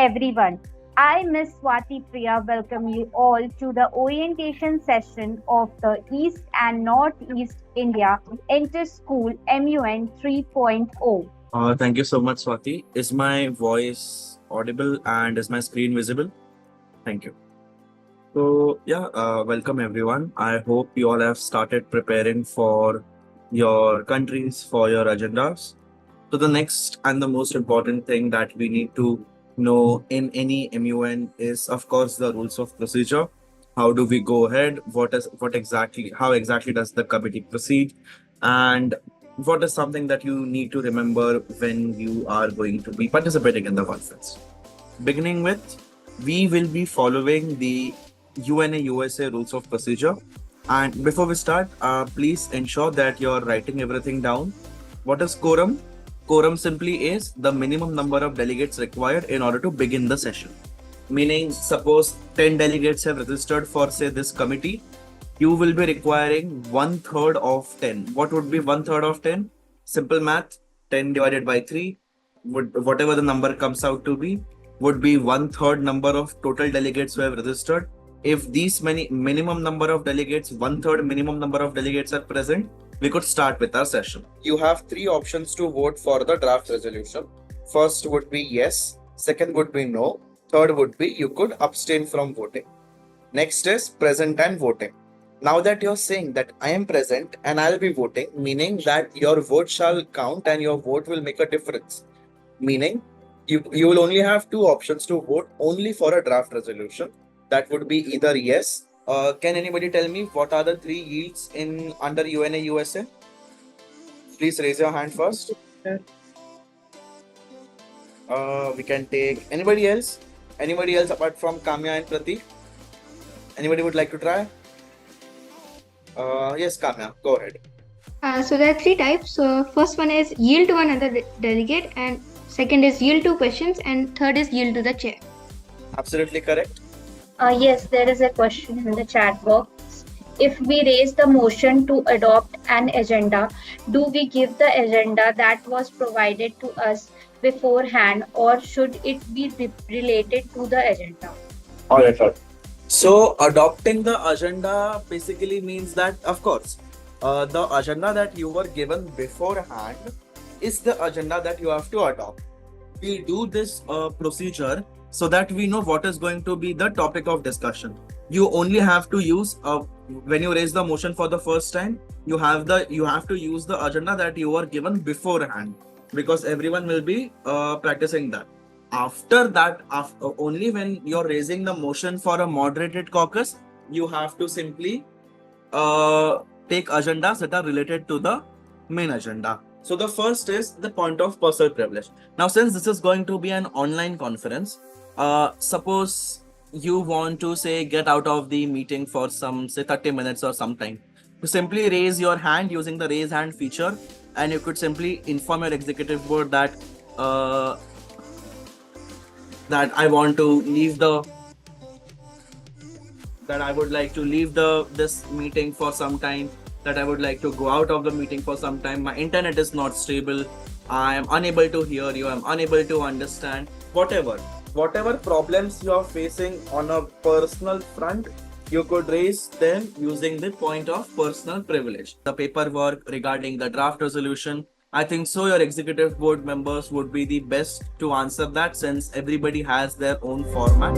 everyone. I, Miss Swati Priya, welcome you all to the orientation session of the East and Northeast India Inter-School MUN 3.0. Thank you so much, Swati. Is my voice audible and is my screen visible? Thank you. Welcome everyone. I hope you all have started preparing for your countries, for your agendas. So the next and the most important thing that we need to know in any MUN is, of course, the rules of procedure. How do we go ahead? How exactly does the committee proceed? And what is something that you need to remember when you are going to be participating in the conference? Beginning with, we will be following the UNA USA rules of procedure. And before we start, please ensure that you're writing everything down. What is quorum? Quorum simply is the minimum number of delegates required in order to begin the session. Meaning, suppose 10 delegates have registered for, say, this committee, you will be requiring 1/3 of 10. What would be 1/3 of 10? Simple math, 10 divided by 3, whatever the number comes out to be, would be 1/3 number of total delegates who have registered. If these many minimum number of delegates, 1/3 minimum number of delegates are present, we could start with our session. You have three options to vote for the draft resolution. First would be yes, second would be no, third would be you could abstain from voting. Next is present and voting. Now that you're saying that I am present and I'll be voting, meaning that your vote shall count and your vote will make a difference. Meaning you will only have two options to vote only for a draft resolution. That would be either yes. Can anybody tell me what are the three yields in under UNA USA? Please raise your hand first. We can take anybody else. Anybody else apart from Kamya and Pratik? Anybody would like to try? Yes, Kamya, go ahead. So there are three types. So first one is yield to another delegate, and second is yield to questions, and third is yield to the chair. Absolutely correct. Yes, there is a question in the chat box. If we raise the motion to adopt an agenda, do we give the agenda that was provided to us beforehand, or should it be related to the agenda? All right. So adopting the agenda basically means that, of course, the agenda that you were given beforehand is the agenda that you have to adopt. We do this procedure so that we know what is going to be the topic of discussion. You only have to use when you raise the motion for the first time, you have to use the agenda that you were given beforehand, because everyone will be practicing that. After that, only when you're raising the motion for a moderated caucus, you have to simply take agendas that are related to the main agenda. So the first is the point of personal privilege. Now, since this is going to be an online conference, suppose you want to say get out of the meeting for some, say, 30 minutes or some time. You simply raise your hand using the raise hand feature, and you could simply inform your executive board that that I want to leave that I would like to leave this meeting for some time, that I would like to go out of the meeting for some time. My internet is not stable. I am unable to hear you. I'm unable to understand. Whatever problems you are facing on a personal front, you could raise them using the point of personal privilege. The paperwork regarding the draft resolution, I think so your executive board members would be the best to answer that, since everybody has their own format.